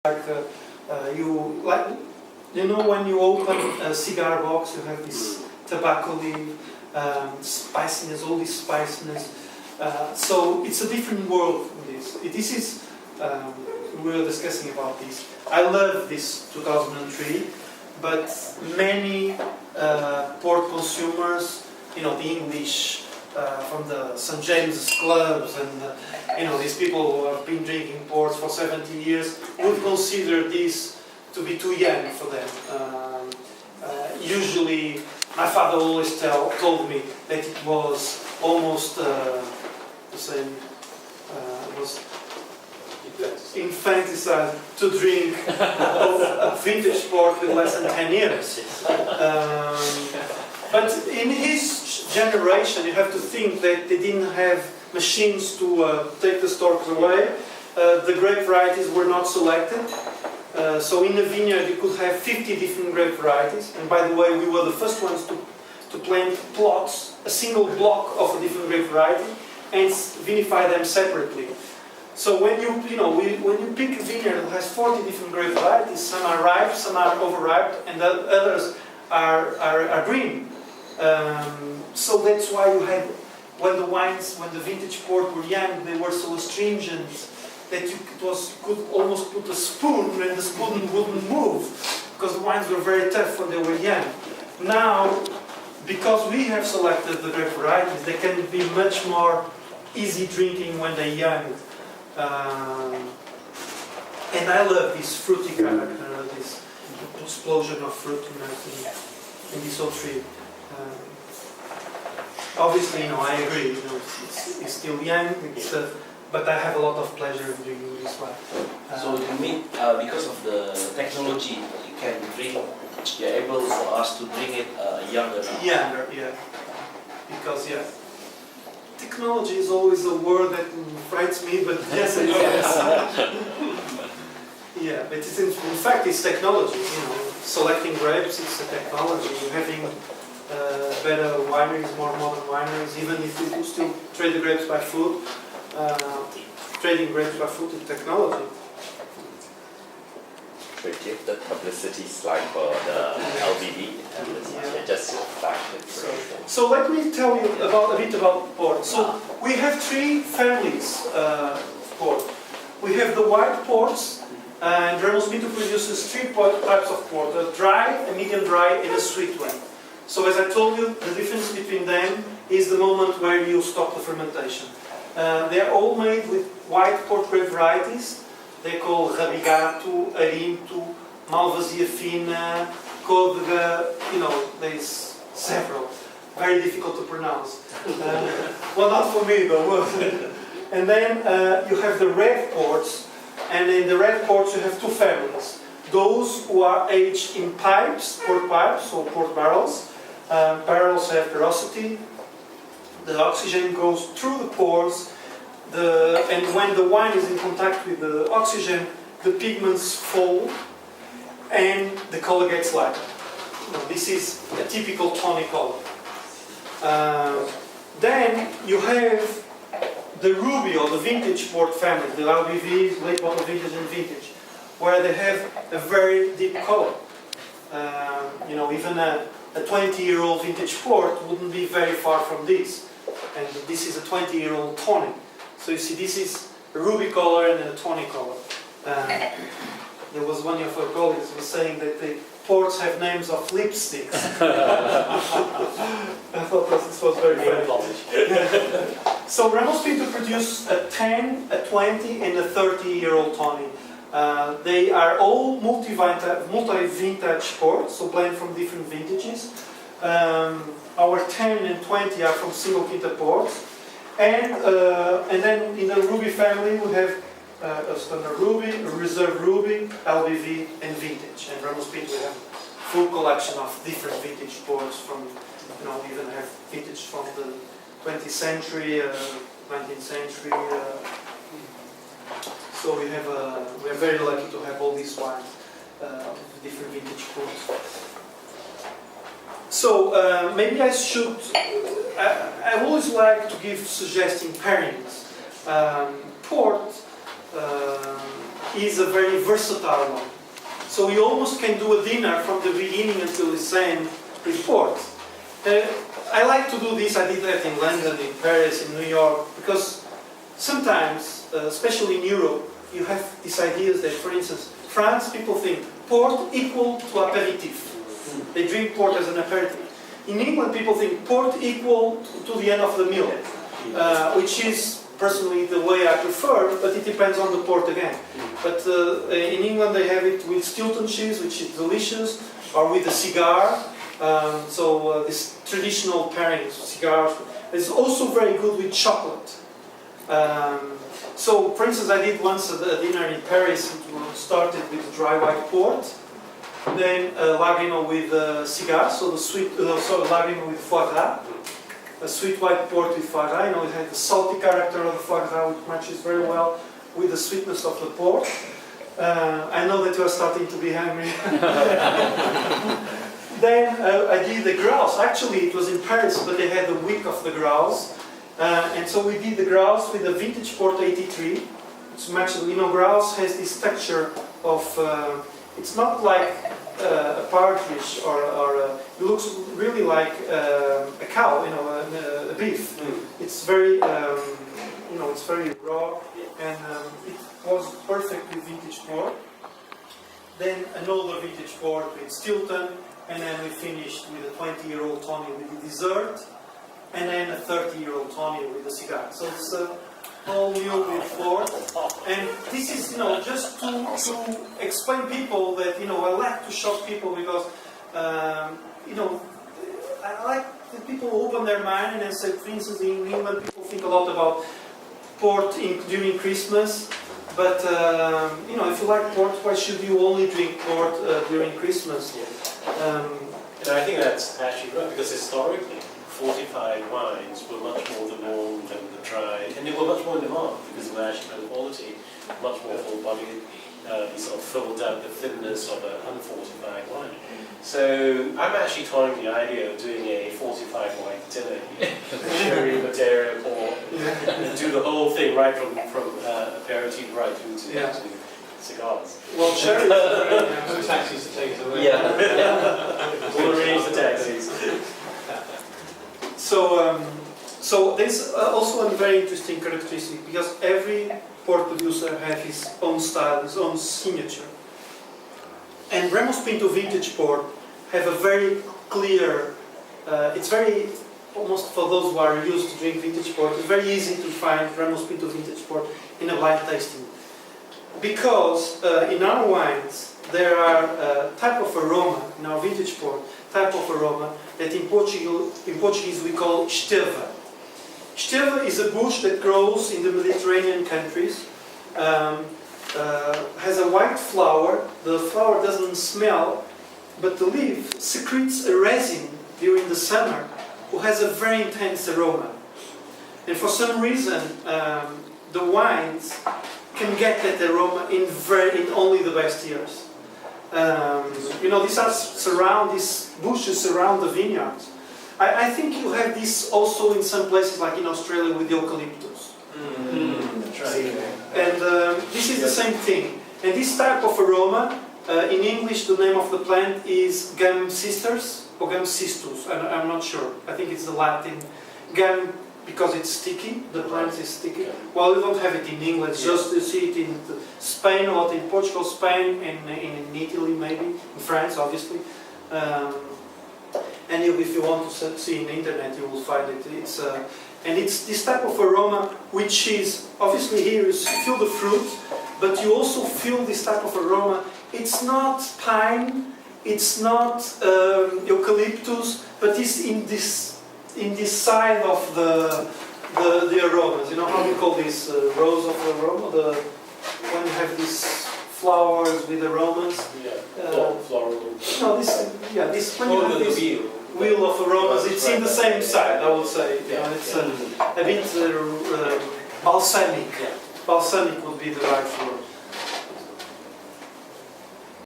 like you know, when you open a cigar box, you have this tobacco leaf, spiciness, all this spiciness. So it's a different world from this. This is we were discussing about this. I love this 2003, but many port consumers, you know, the English from the St. James's clubs and you know, these people who have been drinking ports for 70 years would consider this to be too young for them. Usually, my father always told me that it was almost the same. Was infanticide to drink a vintage port with less than 10 years. But in his generation, you have to think that they didn't have machines to take the stalks away. The grape varieties were not selected. So in a vineyard you could have 50 different grape varieties. And by the way, we were the first ones to plant plots, a single block of a different grape variety, and vinify them separately. So when you pick a vineyard that has 40 different grape varieties, some are ripe, some are overripe, and the others are green. So that's why you had, when the vintage port were young, they were so astringent that you could almost put a spoon and the spoon wouldn't move, because the wines were very tough when they were young. Now, because we have selected the grape varieties, they can be much more easy drinking when they're young. And I love this fruity character, this explosion of fruit in this whole tree. Obviously, I agree. It's still young, but I have a lot of pleasure in drinking this wine. So you mean because of the technology, you can drink, you're able for us to drink it younger now? Younger, yeah. Because technology is always a word that frightens me, but yes, it is. Yeah, but in fact it's technology. Selecting grapes, it's a technology. Having better wineries, more modern wineries, even if we could still trade the grapes by foot. Trading grapes by foot is technology. We give the publicity slide for the LBD and just flash it. So let me tell you a bit about port. So we have three families of port. We have the white ports, and Ramos Pinto produces three types of port: a dry, a medium dry, and a sweet one. So as I told you, the difference between them is the moment where you stop the fermentation. They are all made with white port grape varieties. They call Rabigato, Arinto, Malvasia Fina, Côdega, there's several. Very difficult to pronounce. Well, not for me though. And then you have the red ports, and in the red ports you have two families. Those who are aged in pipes, port pipes, or port barrels. Barrels have porosity. The oxygen goes through the pores. And when the wine is in contact with the oxygen, the pigments fall and the color gets lighter. This is a typical tawny color. Then you have the ruby or the vintage port family, the LBV, late bottle vintage and vintage, where they have a very deep color. Even a 20-year-old vintage port wouldn't be very far from this. And this is a 20-year-old tawny. So you see, this is a ruby color and a tawny color. There was one of our colleagues who was saying that the ports have names of lipsticks. I thought this was very funny. So Ramos Pinto produced a 10, a 20 and a 30-year-old tawny. They are all multi-vintage ports, so blend from different vintages. Our 10 and 20 are from single quinta ports. And then in the ruby family we have a standard ruby, a reserve ruby, LBV, and vintage. And Ramos Pinto we have a full collection of different vintage ports from, we even have vintage from the 20th century, 19th century. So we are very lucky to have all these wines, different vintage ports. So maybe I should. I always like to give suggesting pairings. Port is a very versatile one. So you almost can do a dinner from the beginning until the end with port. I like to do this. I did that in London, in Paris, in New York, because sometimes, especially in Europe, you have these ideas that, for instance, France, people think port equal to aperitif. They drink port as an aperitif. In England, people think port equal to the end of the meal, which is personally the way I prefer, but it depends on the port again. But in England, they have it with Stilton cheese, which is delicious, or with a cigar. This traditional pairing, cigars, is also very good with chocolate. For instance, I did once a dinner in Paris. It started with dry white port, then lagrima with cigar, so the sweet, lagrima with foie gras, a sweet white port with foie gras. It had the salty character of the foie gras, which matches very well with the sweetness of the port. I know that you are starting to be hungry. Then I did the grouse. Actually, it was in Paris, but they had the week of the grouse. And so we did the grouse with a vintage port 83. It's much, grouse has this texture of, it's not like a partridge it looks really like a cow, a beef. It's very, it's very raw, and it was perfect with vintage port. Then an older vintage port with Stilton. And then we finished with a 20-year-old Tony with the dessert, and then a 30-year-old Tony with the cigar. So it's a whole meal with port. And this is, just to explain people that, I like to shock people because, I like that people open their mind and say, for instance, in England, people think a lot about port during Christmas. But, if you like port, why should you only drink port during Christmas? And I think that's actually right, because historically, fortified wines were much more the norm than the dry, and they were much more in demand because of their actual quality, much more full-bodied, sort of filled out the thinness of an unfortified wine. So I'm actually toying the idea of doing a fortified wine dinner here, sherry, Madeira, port, and do the whole thing right from aperitif right through to cigars. Well, sherry. No taxis to take us away. We'll arrange the taxis. So there's also a very interesting characteristic, because every port producer has his own style, his own signature. And Ramos Pinto vintage port have a very clear, it's very, almost for those who are used to drink vintage port, it's very easy to find Ramos Pinto vintage port in a blind tasting. Because in our wines, there are type of aroma, in our vintage port, type of aroma that in Portuguese we call esteva. Esteva is a bush that grows in the Mediterranean countries, has a white flower. The flower doesn't smell, but the leaf secretes a resin during the summer, who has a very intense aroma. And for some reason, the wines can get that aroma in only the best years. These bushes surround the vineyards. I think you have this also in some places, like in Australia with the eucalyptus. That's right. And this is the same thing. And this type of aroma, in English, the name of the plant is gum sisters or gum cistus. I'm not sure. I think it's the Latin gum, because it's sticky. The plant is sticky. Well, we don't have it in England. Just you see it in Spain, a lot in Portugal, Spain, and in Italy, maybe in France, obviously. And if you want to see in the internet, you will find it. And it's this type of aroma, which is obviously here you feel the fruit, but you also feel this type of aroma. It's not pine, it's not eucalyptus, but it's in this side of the aromas. You know how we call this rose of aroma? When you have these flowers with aromas. Floral. No, this when you have this wheel of aromas, it's in the same side, I would say. It's a bit balsamic. Balsamic would be the right word.